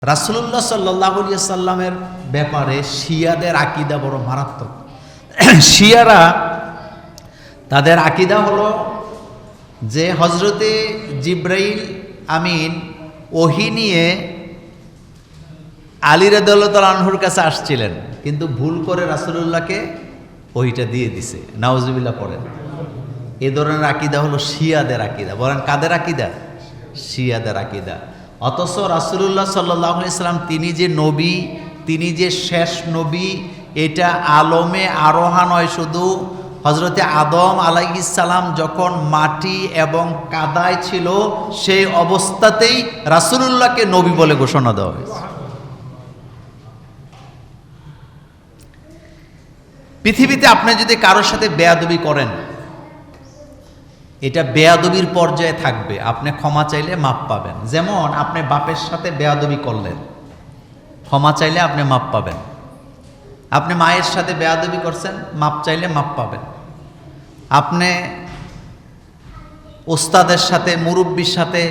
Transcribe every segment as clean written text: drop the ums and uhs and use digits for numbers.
রাসূলুল্লাহ সাল্লাল্লাহু আলাইহি সাল্লামের ব্যাপারে শিয়াদের আকীদা বড় মারাত্মক। শিয়ারা তাদের আকীদা হলো যে হযরতে জিবরাইল আমিন ওহী নিয়ে আলী রাদিয়াল্লাহু তাআলা আনহুর কাছে আসছিলেন, কিন্তু ভুল করে রাসূলুল্লাহকে ওহীটা দিয়ে দিছে। নাউজুবিল্লাহ পড়েন। এই ধরনের আকীদা হলো শিয়াদের আকীদা। বলেন কাদের আকীদা? শিয়াদের আকীদা। অথচ রাসূলুল্লাহ সাল্লাল্লাহু আলাইহি সাল্লাম তিনি যে নবী, তিনি যে শেষ নবী, এটা আলমে আরোহা নয়। শুধু হযরতে আদম আলাইহিস সালাম যখন মাটি এবং কাদায় ছিল সেই অবস্থাতেই রাসূলুল্লাহকে নবী বলে ঘোষণা দেওয়া হয়েছে। পৃথিবীতে আপনি যদি কারোর সাথে বেয়াদবি করেন, এটা বেয়াদবির পর্যায়ে থাকবে। আপনি ক্ষমা চাইলে মাপ পাবেন। যেমন আপনি বাপের সাথে বেয়াদবি করলেন, ক্ষমা চাইলে আপনি মাপ পাবেন। আপনি মায়ের সাথে বেয়াদবি করছেন, মাপ চাইলে মাপ পাবেন। আপনি ওস্তাদের সাথে, মুরব্বির সাথে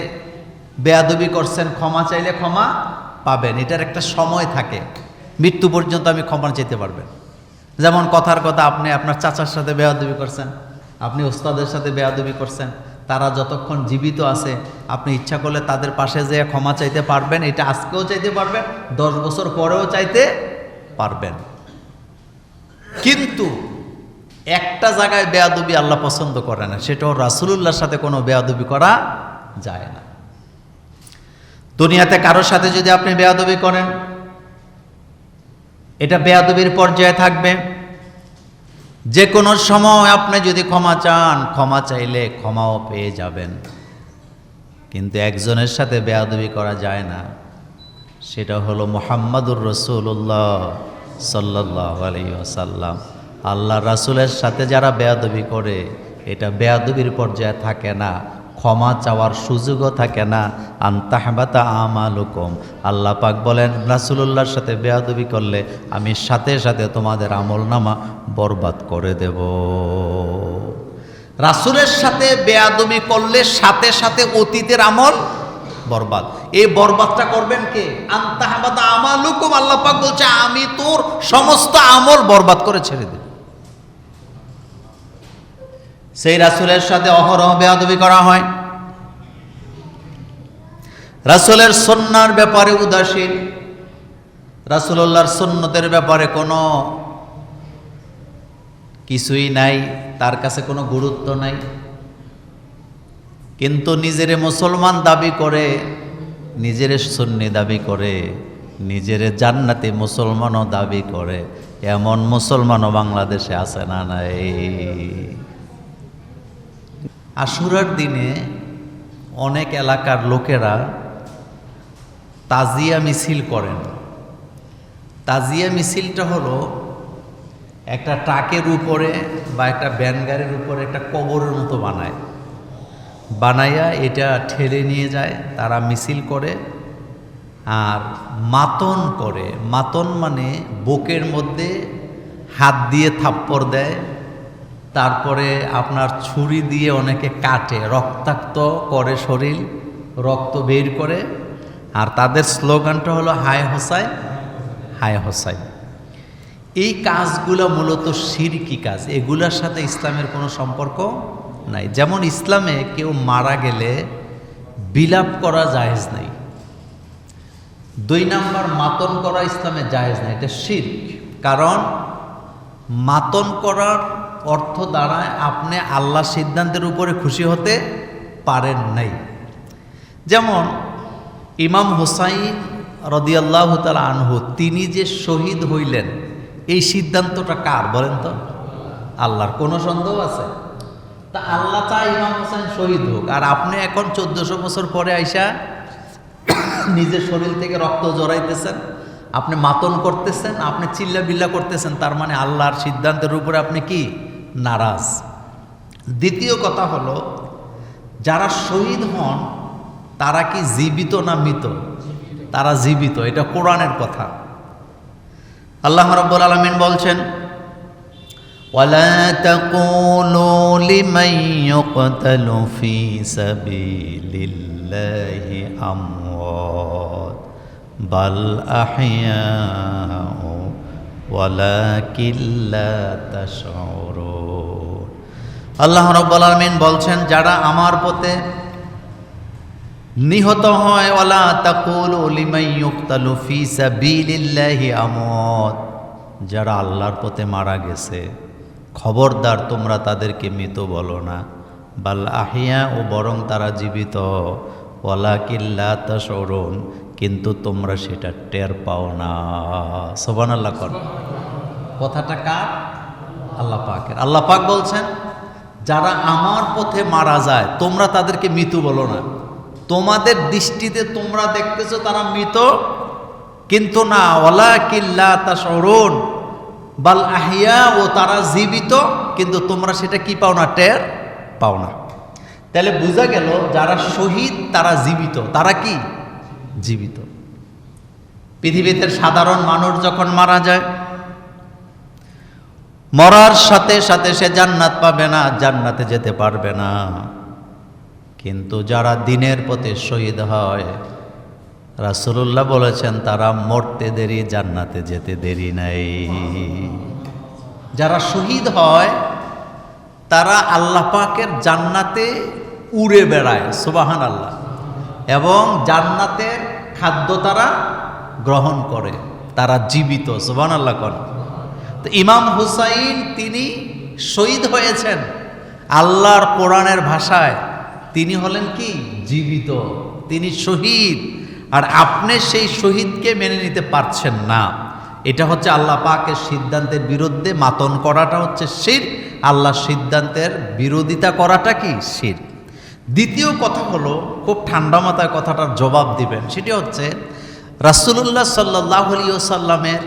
বেয়াদবি করছেন, ক্ষমা চাইলে ক্ষমা পাবেন। এটার একটা সময় থাকে, মৃত্যু পর্যন্ত আমি ক্ষমা চাইতে পারবেন। যেমন কথার কথা, আপনি আপনার চাচার সাথে বেয়াদবি করছেন, আপনি ওস্তাদের সাথে বেয়াদবি করছেন, তারা যতক্ষণ জীবিত আছে আপনি ইচ্ছা করলে তাদের পাশে যেয়ে ক্ষমা চাইতে পারবেন। এটা আজকেও চাইতে পারবেন, 10 বছর পরেও চাইতে পারবেন। কিন্তু একটা জায়গায় বেয়াদবি আল্লাহ পছন্দ করে না, সেটাও রাসূলুল্লাহর সাথে কোনো বেয়াদবি করা যায় না। দুনিয়াতে কারোর সাথে যদি আপনি বেয়াদবি করেন, এটা বেয়াদবির পর্যায়ে থাকবে। যে কোনো সময় আপনি যদি ক্ষমা চান, ক্ষমা চাইলে ক্ষমাও পেয়ে যাবেন। কিন্তু একজনের সাথে বেয়াদবি করা যায় না, সেটা হলো মুহাম্মাদুর রাসূলুল্লাহ সাল্লাল্লাহু আলাইহি ওয়াসাল্লাম। আল্লাহ রাসূলের সাথে যারা বেয়াদবি করে, এটা বেয়াদবির পর্যায়ে থাকে না, ক্ষমা চাওয়ার সুযোগও থাকে না। আনতাহবাতা আমালুকুম, আল্লাহ পাক বলেন রাসূলুল্লাহর সাথে বেয়াদবি করলে আমি সাথে সাথে তোমাদের আমলনামা বরবাদ করে দেব। রাসূলের সাথে বেয়াদবি করলে সাথে সাথে অতীতের আমল বরবাদ। এই বরবাদটা করবেন কে? আনতাহবাতা আমালুকুম, আল্লাহ পাক বলছে আমি তোর সমস্ত আমল বরবাদ করে ছেড়ে দেব। সেই রাসূলের সাথে অহরহ বেয়াদবি করা হয়। রাসূলের সুন্নাহর ব্যাপারে উদাসীন, রাসূলুল্লাহর সুন্নতের ব্যাপারে কোনো কিছুই নাই, তার কাছে কোনো গুরুত্ব নাই। কিন্তু নিজেরে মুসলমান দাবি করে, নিজেরে সুন্নি দাবি করে, নিজেরে জান্নাতি মুসলমানও দাবি করে, এমন মুসলমানও বাংলাদেশে আছে না? নাই। আশুরার দিনে অনেক এলাকার লোকেরা তাজিয়া মিছিল করেন। তাজিয়া মিছিলটা হলো একটা ট্রাকের উপরে বা একটা ভ্যান গাড়ির উপরে একটা কবরের মতো বানাইয়া এটা ঠেলে নিয়ে যায়, তারা মিছিল করে আর মাতন করে। মাতন মানে বুকের মধ্যে হাত দিয়ে থাপ্পড় দেয়, তারপরে আপনার ছুরি দিয়ে অনেকে কাটে, রক্তাক্ত করে শরীর, রক্ত বের করে। আর তাদের স্লোগানটা হলো হায় হোসাইন, হায় হোসাইন। এই কাজগুলো মূলত শিরকি কাজ, এগুলোর সাথে ইসলামের কোনো সম্পর্ক নাই। যেমন ইসলামে কেউ মারা গেলে বিলাপ করা জায়েজ নাই। 2 নাম্বার, মাতন করা ইসলামে জায়েজ নাই, এটা শিরক। কারণ মাতন করার অর্থ দাঁড়ায় আপনি আল্লাহ সিদ্ধান্তের উপরে খুশি হতে পারেন নাই। যেমন ইমাম হুসাইন রাদিয়াল্লাহু তাআলা আনহু, তিনি যে শহীদ হইলেন, এই সিদ্ধান্তটা কার বলেন তো? আল্লাহর। কোনো সন্দেহ আছে? তা আল্লাহ চায় ইমাম হুসাইন শহীদ হোক, আর আপনি এখন 1400 বছর পরে আইসা নিজের শরীর থেকে রক্ত জড়াইতেছেন, আপনি মাতন করতেছেন, আপনি চিল্লা বিল্লা করতেছেন, তার মানে আল্লাহর সিদ্ধান্তের উপরে আপনি কি নারাজ। দ্বিতীয় কথা হলো, যারা শহীদ হন তারা কি জীবিত না মৃত? তারা জীবিত, এটা কোরআনের কথা। আল্লাহ রাব্বুল আলামিন বলছেন ওয়ালা তাকুলু লিমান ইউকতালু ফি সাবিলিল্লাহি আমওয়াত বাল আহইয়াউ ওয়ালাকিন লা তাশউরুন। আল্লাহ রাব্বুল আলামিন বলছেন, যারা আমার পথে নিহত হয়, ওয়ালা তাকুলু লিমান ইউকতালু ফি সাবিলিল্লাহি আমওয়াত, যারা আল্লাহর পথে মারা গেছে খবরদার তোমরা তাদেরকে মৃত বলো না, বাল আহিয়া, ও বরং তারা জীবিত, ওয়ালাকিন লা তাশউরুন, কিন্তু তোমরা সেটা টের পাও না। সুবহানাল্লাহ। কথাটা কার? আল্লাহ পাকের। আল্লাহ পাক বলছেন, যারা আমার পথে মারা যায় তোমরা তাদেরকে মৃত বলো না। তোমাদের দৃষ্টিতে তোমরা দেখতেছো তারা মৃত, কিন্তু না, ওয়ালাকিন লা তাশউরুন, বাল আহিয়া, ও তারা জীবিত, কিন্তু তোমরা সেটা কি পাও না? টের পাও না। তাহলে বোঝা গেল যারা শহীদ তারা জীবিত। তারা কি? জীবিত। পৃথিবীতে সাধারণ মানুষ যখন মারা যায়, মরার সাথে সাথে সে জান্নাত পাবে না, জান্নাতে যেতে পারবে না। কিন্তু যারা দ্বীনের পথে শহীদ হয়, রাসূলুল্লাহ বলেছেন তারা মরতে দেরি, জান্নাতে যেতে দেরি নাই। যারা শহীদ হয় তারা আল্লাহ পাকের জান্নাতে উড়ে বেড়ায়, সুবহানাল্লাহ, এবং জান্নাতের খাদ্য তারা গ্রহণ করে, তারা জীবিত, সুবহানাল্লাহ। তো ইমাম হুসাইন তিনি শহীদ হয়েছেন, আল্লাহর কোরআনের ভাষায় তিনি হলেন কি? জীবিত, তিনি শহীদ। আর আপনি সেই শহীদকে মেনে নিতে পারছেন না, এটা হচ্ছে আল্লাহ পাকের সিদ্ধান্তের বিরুদ্ধে মাতন করাটা হচ্ছে শিরক, আল্লাহর সিদ্ধান্তের বিরোধিতা করাটা কি? শিরক। দ্বিতীয় কথা হলো, খুব ঠান্ডা মাথায় কথাটার জবাব দিবেন, সেটি হচ্ছে রাসূলুল্লাহ সাল্লাল্লাহু আলাইহি ওয়াসাল্লামের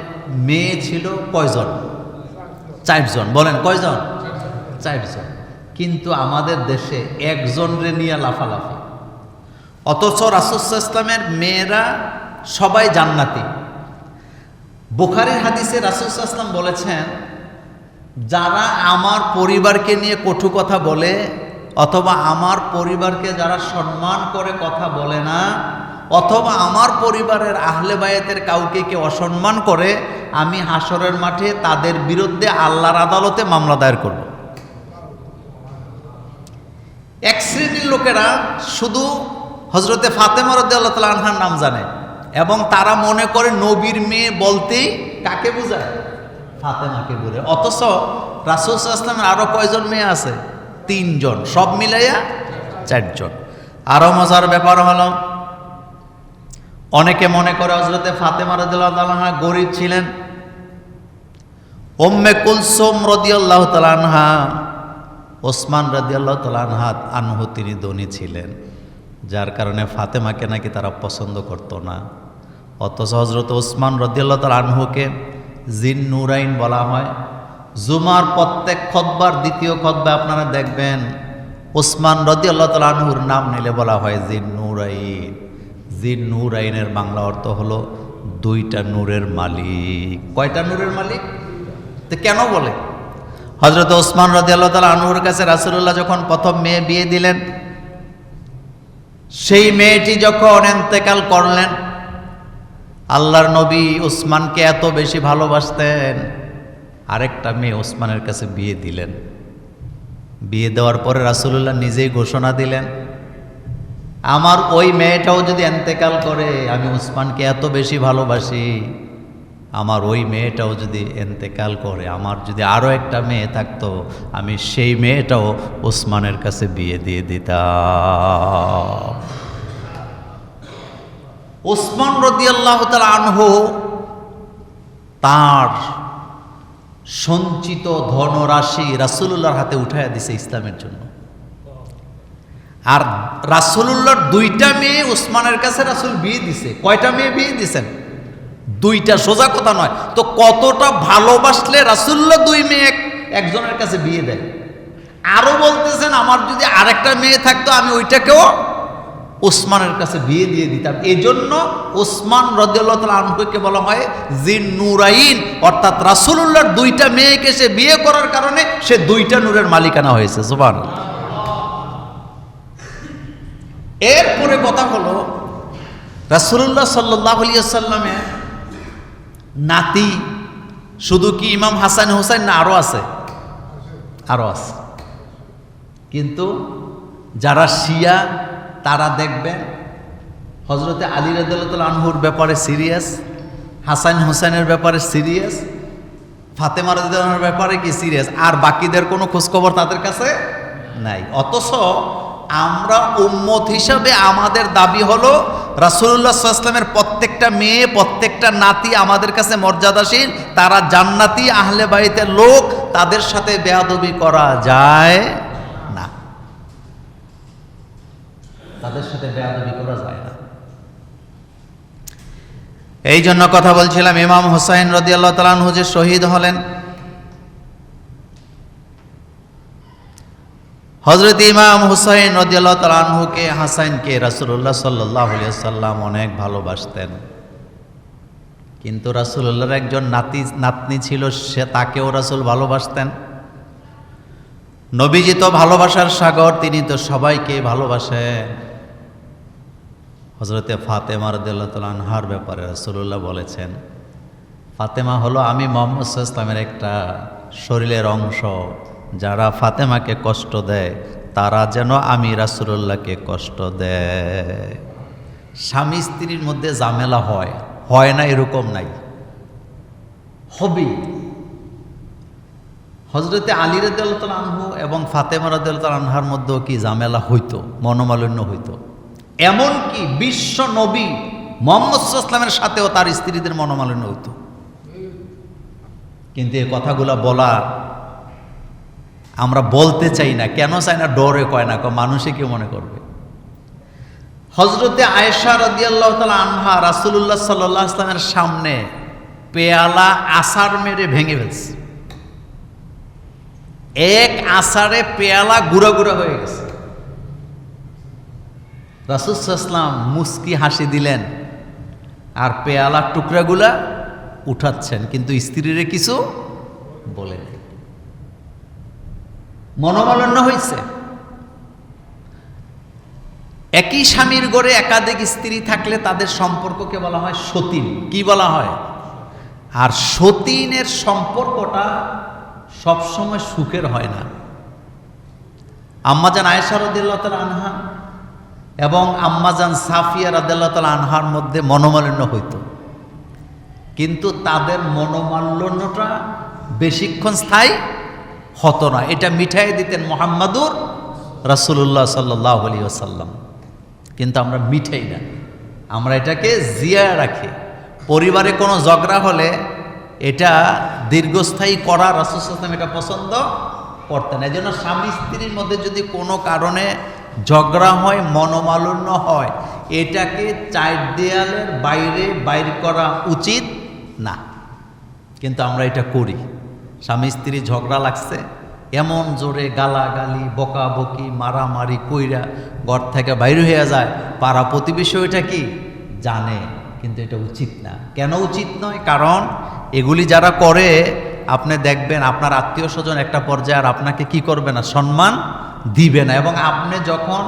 মেয়ে ছিল কয়জন? 4 জন। বলেন কয়জন? 4 জন। কিন্তু আমাদের দেশে একজনরে নিয়ে লাফালাফি, অথচ রাসূল সাল্লাল্লাহু আলাইহি ওয়াসাল্লামের মেয়েরা সবাই জান্নাতি। বুখারীর হাদিসে রাসূল সাল্লাল্লাহু আলাইহি ওয়াসাল্লাম বলেছেন, যারা আমার পরিবারকে নিয়ে কটু কথা বলে, অথবা আমার পরিবারকে যারা সম্মান করে কথা বলে না, অথবা আমার পরিবারের আহলে বায়াতের কাউকে কে অসম্মান করে, আমি হাসরের মাঠে তাদের বিরুদ্ধে আল্লাহর আদালতে মামলা দায়ের করব। এক শ্রেণীর লোকেরা শুধু হযরতে ফাতেমা রাদিয়াল্লাহু তাআলা আনহার নাম জানে, এবং তারা মনে করে নবীর মেয়ে বলতেই কাকে বোঝায়? ফাতেমাকে বোঝায়। অথচ রাসূল সাল্লাল্লাহু আলাইহি ওয়াসাল্লামের আরো কয়জন মেয়ে আছে? 3 জন, সব মিলাইয়া 4 জন। আরো মজার ব্যাপার হলো, অনেকে মনে করে হযরতে ফাতেমা রাদিয়াল্লাহু তাআলা আনহা গরীব ছিলেন, উম্মে কুলসুম রাদিয়াল্লাহু তাআলা আনহা, ওসমান রাদিয়াল্লাহু তাআলা আনহু তিনি ধনী ছিলেন, যার কারণে ফাতেমাকে নাকি তারা পছন্দ করত না। অথচ হযরত ওসমান রাদিয়াল্লাহু তাআলা আনহুকে জিন নুরাইন বলা হয়। জুমার প্রত্যেক খুতবার দ্বিতীয় খুতবায় আপনারা দেখবেন ওসমান রাদিয়াল্লাহু তাআলা আনহুর নাম নিলে বলা হয় জিন নুরাইন। জিন নুরাইনের বাংলা অর্থ হলো 2টা নূরের মালিক। কয়টা নূরের মালিক? তো কেন বলে? হযরত ওসমান রাদিয়াল্লাহু তাআলা আনহুর কাছে রাসূলুল্লাহ যখন প্রথম মেয়ে বিয়ে দিলেন, সেই মেয়েটি যখন ইন্তেকাল করলেন, আল্লাহর নবী ওসমানকে এত বেশি ভালোবাসতেন, আরেকটা মেয়ে ওসমানের কাছে বিয়ে দিলেন। বিয়ে দেওয়ার পরে রাসূলুল্লাহ নিজেই ঘোষণা দিলেন, আমার ওই মেয়েটাও যদি ইন্তেকাল করে, আমি ওসমানকে এত বেশি ভালোবাসি, আমার ওই মেয়েটাও যদি ইন্তেকাল করে, আমার যদি আরও একটা মেয়ে থাকতো, আমি সেই মেয়েটাও ওসমানের কাছে বিয়ে দিয়ে দিতাম। ওসমান রাদিয়াল্লাহু তাআলা আনহু তার সঞ্চিত ধনরাশি রাসূলুল্লাহর হাতে উঠাইয়া দিছে ইসলামের জন্য। আর রাসূলুল্লাহর 2টা মেয়ে ওসমানের কাছে রাসূল বিয়ে দিছে। কয়টা মেয়ে বিয়ে দিছেন? 2টা, সোজা কথা নয়। তো কতটা ভালোবাসলে রাসূলুল্লাহ 2 মেয়ে একজনের কাছে বিয়ে দেয়। আরো বলতেছেন, আমার যদি আরেকটা মেয়ে থাকতো, আমি ওইটাকেও ওসমানের কাছে বিয়ে দিয়ে দিতাম। এজন্য ওসমান রাদিয়াল্লাহু তাআলা আনহুকে বলা হয় জিন নুরাইন, অর্থাৎ রাসূলুল্লাহর 2টা মেয়েকে সে বিয়ে করার কারণে সে 2টা নূরের মালিকানা হয়েছে। সুবহানাল্লাহ। এরপরে কথা হলো, রাসূলুল্লাহ সাল্লাল্লাহু আলাইহি ওয়াসাল্লামের নাতি শুধু কি ইমাম হাসান হুসাইন না আরো আছে? আরো আছে। কিন্তু যারা শিয়া তারা দেখবেন হযরতে আলী রাদিয়াল্লাহু আনহুর ব্যাপারে সিরিয়াস, হাসান হুসাইনের ব্যাপারে সিরিয়াস, ফাতেমা রাদিয়াল্লাহু আনহার ব্যাপারে কি সিরিয়াস, আর বাকিদের কোনো খোঁজখবর তাদের কাছে নাই। অথচ আমরা উম্মত হিসাবে আমাদের দাবি হলো রাসূলুল্লাহ সাল্লাল্লাহু আলাইহি ওয়াসাল্লামের প্রত্যেকটা মেয়ে, প্রত্যেকটা নাতি আমাদের কাছে মর্যাদাশীল, তারা জান্নাতি আহলে বাইতের লোক, তাদের সাথে বেয়াদবি করা যায় না, তাদের সাথে বেয়াদবি করা যায় না। এই জন্য কথা বলছিলাম, ইমাম হুসাইন রাদিয়াল্লাহু তাআলা আনহু যে শহীদ হলেন, হযরত ইমাম হুসাইন রাদিয়াল্লাহু তাআলা আনহুকে, হাসানকে রাসূলুল্লাহ সাল্লাল্লাহু আলাইহি ওয়াসাল্লাম অনেক ভালোবাসতেন। কিন্তু রাসূলুল্লাহর একজন নাতনি ছিল, সে তাকেও রাসূল ভালোবাসতেন। নবীজি তো ভালোবাসার সাগর, তিনি তো সবাইকে ভালোবাসেন। হযরতে ফাতেমা রাদিয়াল্লাহু তাআলা আনহার ব্যাপারে রাসূলুল্লাহ বলেছেন, ফাতেমা হলো আমি মুহাম্মদ সাল্লাল্লাহু আলাইহি ওয়াসাল্লামের একটা শরীরের অংশ, যারা ফাতেমাকে কষ্ট দেয় তারা যেন আমি রাসূলুল্লাহকে কষ্ট দেয়। স্বামী স্ত্রীর মধ্যে ঝামেলা হয় না এরকম নাই, হবে। হযরতে আলী রাদিয়াল্লাহু তাআলা আনহু এবং ফাতেমা রাদিয়াল্লাহু তাআলা আনহার মধ্যেও কি ঝামেলা হইতো, মনোমালিন্য হইতো। এমনকি বিশ্ব নবী মুহাম্মদ সাল্লাল্লাহু আলাইহি ওয়াসাল্লামের সাথেও তার স্ত্রীদের মনোমালিন্য হইতো। কিন্তু এই কথাগুলো বলা আমরা বলতে চাই না। কেন চাই না? ডরে কয় না, মানুষে কি মনে করবে। হযরতে আয়েশা রাদিয়াল্লাহু তাআলা আনহা রাসূলুল্লাহ সাল্লাল্লাহু আলাইহি ওয়াসাল্লামের সামনে পেয়ালা আছাড় মেরে ভেঙে ফেলছে। এক আছাড়ে পেয়ালা গুঁড়া গুঁড়া হয়ে গেছে। রাসূল সাল্লাল্লাহু আলাইহি ওয়াসাল্লাম মুস্কি হাসি দিলেন আর পেয়ালার টুকরাগুলা উঠাচ্ছেন, কিন্তু স্ত্রীরে কিছু বলে নেই। মনোমালিন্য হয়েছে। একই স্বামীর ঘরে একাধিক স্ত্রী থাকলে তাদের সম্পর্ককে বলা হয় সতীন। কি বলা হয়? আর সতীনের সম্পর্কটা সবসময় সুখের হয় না। আম্মাজান আয়েশা রাদিয়াল্লাহু তাআলা আনহা এবং আম্মাজান সাফিয়া রাদিয়াল্লাহু তাআলা আনহার মধ্যে মনোমালিন্য হইত, কিন্তু তাদের মনোমালিন্যটা বেশিক্ষণ স্থায়ী হতো না। এটা মিঠাই দিতেন মুহাম্মাদুর রাসূলুল্লাহ সাল্লাল্লাহু আলাইহি ওয়াসাল্লাম। কিন্তু আমরা মিঠাই না, আমরা এটাকে জিয়ায় রাখি। পরিবারে কোনো ঝগড়া হলে এটা দীর্ঘস্থায়ী করা রাসূল সাল্লাল্লাহু আলাইহি ওয়াসাল্লাম এটা পছন্দ করতেন। এই জন্য স্বামী স্ত্রীর মধ্যে যদি কোনো কারণে ঝগড়া হয়, মনোমালিন্য হয়, এটাকে চার দেয়ালের বাইরে বাইর করা উচিত না। কিন্তু আমরা এটা করি। স্বামী স্ত্রী ঝগড়া লাগছে, এমন জোরে গালাগালি, বকাবকি, মারামারি কইরা ঘর থেকে বাইরে হয়ে যায়। পাড়া প্রতিবেশী এটা কি জানে, কিন্তু এটা উচিত না। কেন উচিত নয়? কারণ এগুলি যারা করে আপনি দেখবেন আপনার আত্মীয় স্বজন একটা পর্যায়ে আর আপনাকে কি করবে না, সম্মান দিবে না। এবং আপনি যখন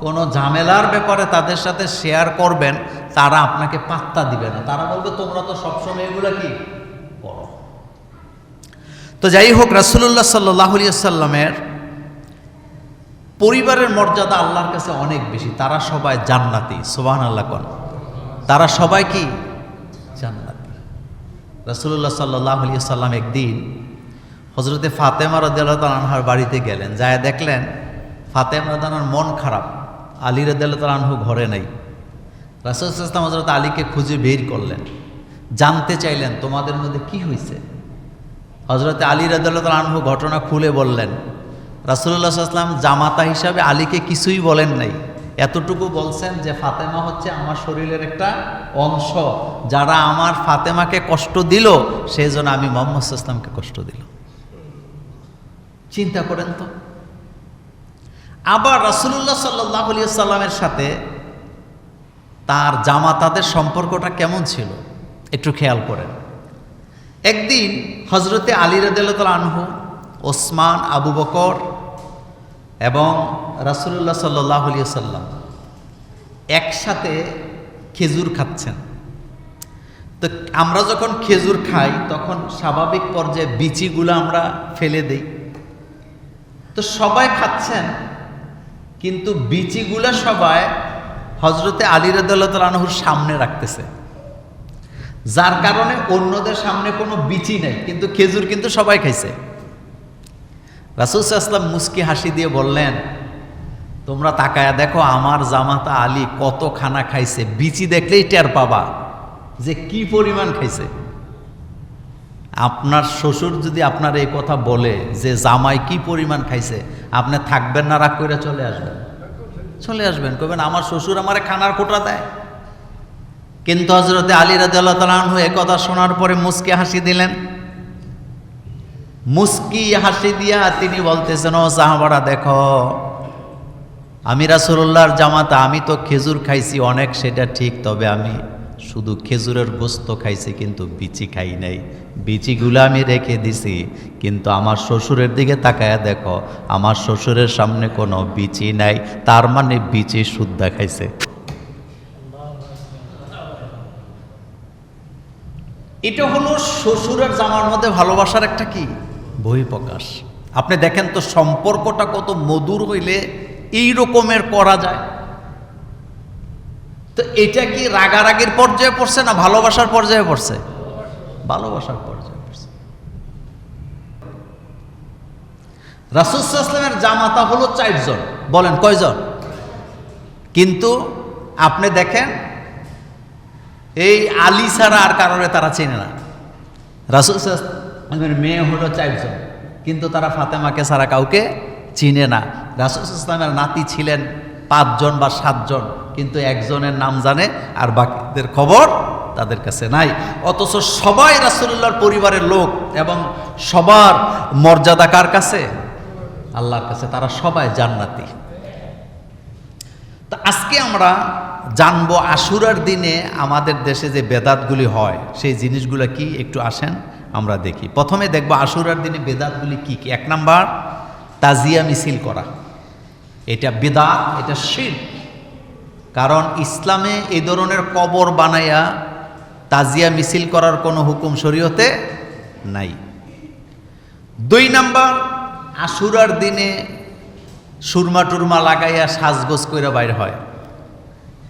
কোনো ঝামেলার ব্যাপারে তাদের সাথে শেয়ার করবেন, তারা আপনাকে পাত্তা দিবে না। তারা বলবে তোমরা তো সবসময় এগুলো কি করো। তো যাই হোক, রাসূলুল্লাহ সাল্লাল্লাহু আলাইহি ওয়াসাল্লামের পরিবারের মর্যাদা আল্লাহর কাছে অনেক বেশি। তারা সবাই জান্নাতি। সুবহানাল্লাহ কোন, তারা সবাই কি জান্নাতি। রাসূলুল্লাহ সাল্লাল্লাহু আলাইহি ওয়াসাল্লাম একদিন হযরতে ফাতেমা রাদিয়াল্লাহু তাআলা আনহার বাড়িতে গেলেন। যায় দেখলেন ফাতেমা রাদিয়াল্লাহু আনহার মন খারাপ, আলী রাদিয়াল্লাহু তাআলা আনহু ঘরে নাই। রাসূল সাল্লাল্লাহু আলাইহি ওয়াসাল্লাম হযরত আলীকে খুঁজে বের করলেন, জানতে চাইলেন তোমাদের মধ্যে কি হয়েছে। হযরতে আলী রাদিয়াল্লাহু তাআলা আনহু ঘটনা খুলে বললেন। রাসূলুল্লাহ সাল্লাল্লাহু আলাইহি ওয়াসাল্লাম জামাতা হিসাবে আলীকে কিছুই বলেন নাই, এতটুকু বলছেন যে ফাতেমা হচ্ছে আমার শরীরের একটা অংশ, যারা আমার ফাতেমাকে কষ্ট দিল সেই জন্য আমি মুহাম্মদ সাল্লাল্লাহু আলাইহি ওয়াসাল্লামকে কষ্ট দিল। চিন্তা করেন তো। আবার রাসূলুল্লাহ সাল্লাল্লাহু আলাইহি ওয়াসাল্লামের সাথে তার জামাতাদের সম্পর্কটা কেমন ছিল একটু খেয়াল করেন। একদিন হযরতে আলী রাদিয়াল্লাহু তাআলা আনহু, ওসমান, আবু বকর এবং রাসূলুল্লাহ সাল্লাল্লাহু আলাইহি ওয়াসাল্লাম একসাথে খেজুর খাচ্ছেন। তো আমরা যখন খেজুর খাই তখন স্বাভাবিক পর্যায়ে বিচিগুলো আমরা ফেলে দেই। তো সবাই খাচ্ছেন, কিন্তু বিচিগুলা সবাই হযরতে আলী রাদিয়াল্লাহু তাআলা আনহুর সামনে রাখতেছে, যার কারণে অন্যদের সামনে কোনো বিচি নেই, কিন্তু খেজুর কিন্তু সবাই খাইছে। রাসূল সাল্লাল্লাহু আলাইহি ওয়াসাল্লাম মুস্কি হাসি দিয়ে বললেন, তোমরা তাকায়া দেখো আমার জামাতা আলী কত খানা খাইছে, বিচি দেখলেই টের পাবা যে কি পরিমাণ খাইছে। আপনার শ্বশুর যদি আপনার এই কথা বলে যে জামাই কি পরিমাণ খাইছে, আপনি থাকবেন না, রাগ করে চলে আসবেন, কইবেন আমার শ্বশুর আমারে খানার কোটা দেয়। কিন্তু হযরতে আলী রাদিয়াল্লাহু তাআলা আনহু এই কথা শোনার পরে মুস্কি হাসি দিলেন। মুস্কি হাসি দিয়া তিনি বলতেছেন, ও সাহাবারা দেখো, আমি রাসূলুল্লাহর জামাতা, আমি তো খেজুর খাইছি অনেক, সেটা ঠিক, তবে আমি শুধু খেজুরের গোস্ত খাইছি, কিন্তু বিচি খাই নাই। বিচিগুলো আমি রেখে দিছি, কিন্তু আমার শ্বশুরের দিকে তাকায়া দেখো, আমার শ্বশুরের সামনে কোনো বিচি নাই, তার মানে বিচি শুদ্ধা খাইছে। এটা হলো শ্বশুরের জামার মধ্যে ভালোবাসার একটা কি বহিঃপ্রকাশ। আপনি দেখেন তো সম্পর্কটা কত মধুর হইলে এই রকমের করা যায়। তো এটা কি রাগারাগির পর্যায়ে পড়ছে না ভালোবাসার পর্যায়ে পড়ছে? ভালোবাসার পর্যায়ে পড়ছে। রাসূল সাল্লাল্লাহু আলাইহি ওয়াসাল্লামের জামাতা হলো 4 জন, বলেন কয়জন? কিন্তু আপনি দেখেন এই আলী ছাড়া আর কারণে তারা চেনে না। রাসূল সাল্লাল্লাহু আলাইহি ওয়াসাল্লামের মেয়ে হলো 4 জন, কিন্তু তারা ফাতেমাকে ছাড়া কাউকে চিনে না। রাসূল সাল্লাল্লাহু আলাইহি ওয়াসাল্লামের নাতি ছিলেন 5 জন বা 7 জন, কিন্তু একজনের নাম জানে আর বাকিদের খবর তাদের কাছে নাই। অথচ সবাই রাসূলুল্লাহর পরিবারের লোক এবং সবার মর্যাদা কার কাছে? আল্লাহর কাছে। তারা সবাই জান্নাতি। তো আজকে আমরা জানবো আশুরার দিনে আমাদের দেশে যে বেদাতগুলি হয় সেই জিনিসগুলো কি, একটু আসেন আমরা দেখি। প্রথমে দেখবো আশুরার দিনে বেদাতগুলি কি কি। 1 নাম্বার, তাজিয়া মিছিল করা। এটা বেদাত, এটা শিরক। কারণ ইসলামে এই ধরনের কবর বানাইয়া তাজিয়া মিছিল করার কোনো হুকুম শরীয়তে নাই। 2 নাম্বার, আশুরার দিনে সুরমা টুরমা লাগাইয়া সাজগোজ করে বাইর হয়।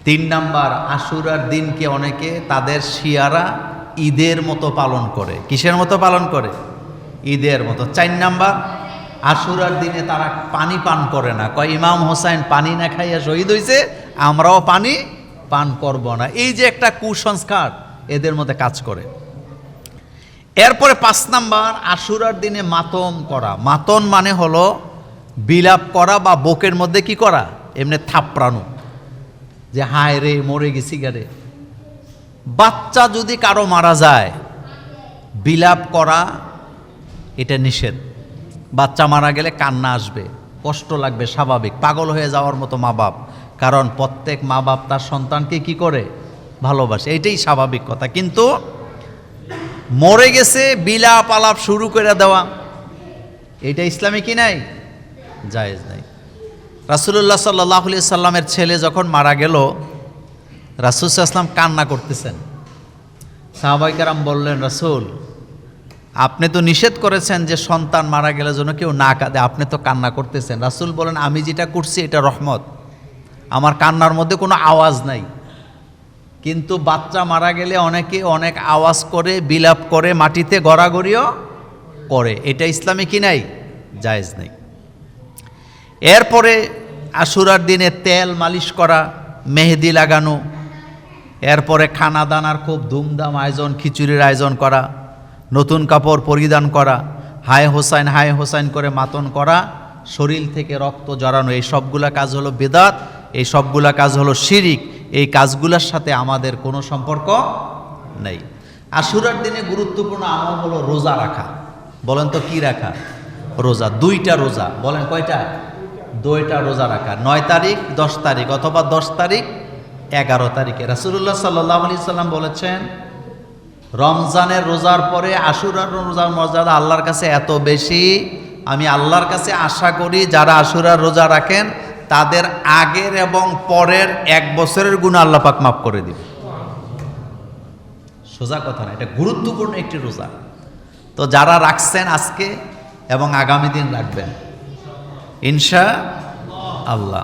3 নাম্বার, আশুরার দিনকে অনেকে তাদের শিয়ারা ঈদের মতো পালন করে। কিসের মতো পালন করে? ঈদের মতো। 4 নাম্বার, আশুরার দিনে তারা পানি পান করে না। কয় ইমাম হোসাইন পানি না খাইয়া শহীদ হয়েছে, আমরাও পানি পান করব না। এই যে একটা কুসংস্কার এদের মধ্যে কাজ করে। এরপরে 5 নাম্বার, আশুরার দিনে মাতম করা। মাতন মানে হলো বিলাপ করা বা বুকের মধ্যে কি করা, এমনি থাপড়ানো, যে হায় রে মরে গেছি গারে। বাচ্চা যদি কারো মারা যায়, বিলাপ করা এটা নিষেধ। বাচ্চা মারা গেলে কান্না আসবে, কষ্ট লাগবে, স্বাভাবিক, পাগল হয়ে যাওয়ার মতো মা বাপ। কারণ প্রত্যেক মা বাপ তার সন্তানকে কি করে? ভালোবাসে, এটাই স্বাভাবিক কথা। কিন্তু মরে গেছে বিলাপ আলাপ শুরু করে দেওয়া, এটা ইসলামে কি নাই? জায়েজ নাই। রাসূলুল্লাহ সাল্লাল্লাহু আলাইহি সাল্লামের ছেলে যখন মারা গেল, রাসূল সাল্লাল্লাহু আলাইহি ওয়াসাল্লাম কান্না করতেছেন। সাহাবায়ে কেরাম বললেন, রাসূল আপনি তো নিষেধ করেছেন যে সন্তান মারা গেলে যেন কেউ না কাঁদে, আপনি তো কান্না করতেছেন। রাসূল বলেন, আমি যেটা করছি এটা রহমত, আমার কান্নার মধ্যে কোনো আওয়াজ নাই। কিন্তু বাচ্চা মারা গেলে অনেকে অনেক আওয়াজ করে, বিলাপ করে, মাটিতে গড়াগড়িও করে, এটা ইসলামে কি নাই? জায়েজ নাই। এরপরে আশুরার দিনে তেল মালিশ করা, মেহেদি লাগানো, এরপরে খানা দানার খুব ধুমধাম আয়োজন, খিচুড়ির আয়োজন করা, নতুন কাপড় পরিধান করা, হায় হোসাইন করে মাতন করা, শরীর থেকে রক্ত জড়ানো, এই সবগুলা কাজ হলো বেদাত, এই সবগুলা কাজ হলো শিরিক। এই কাজগুলোর সাথে আমাদের কোনো সম্পর্ক নেই। আশুরার দিনে গুরুত্বপূর্ণ আমল হলো রোজা রাখা। বলেন তো কি রাখা? রোজা। 2টা রোজা। বলেন কয়টা? 2টা রোজা রাখা। 9 তারিখ, 10 তারিখ, অথবা 10 তারিখ, 11 তারিখে। রাসূলুল্লাহ সাল্লাল্লাহু আলাইহি সাল্লাম বলেছেন, রমজানের রোজার পরে আশুরার রোজার মর্যাদা আল্লাহর কাছে এত বেশি, আমি আল্লাহর কাছে আশা করি যারা আশুরার রোজা রাখেন তাদের আগের এবং পরের 1 বছরের গুনাহ আল্লাহ পাক মাফ করে দিবে। সোজা কথা না, এটা গুরুত্বপূর্ণ একটি রোজা। তো যারা রাখছেন আজকে এবং আগামী দিন রাখবেন ইনশা আল্লাহ।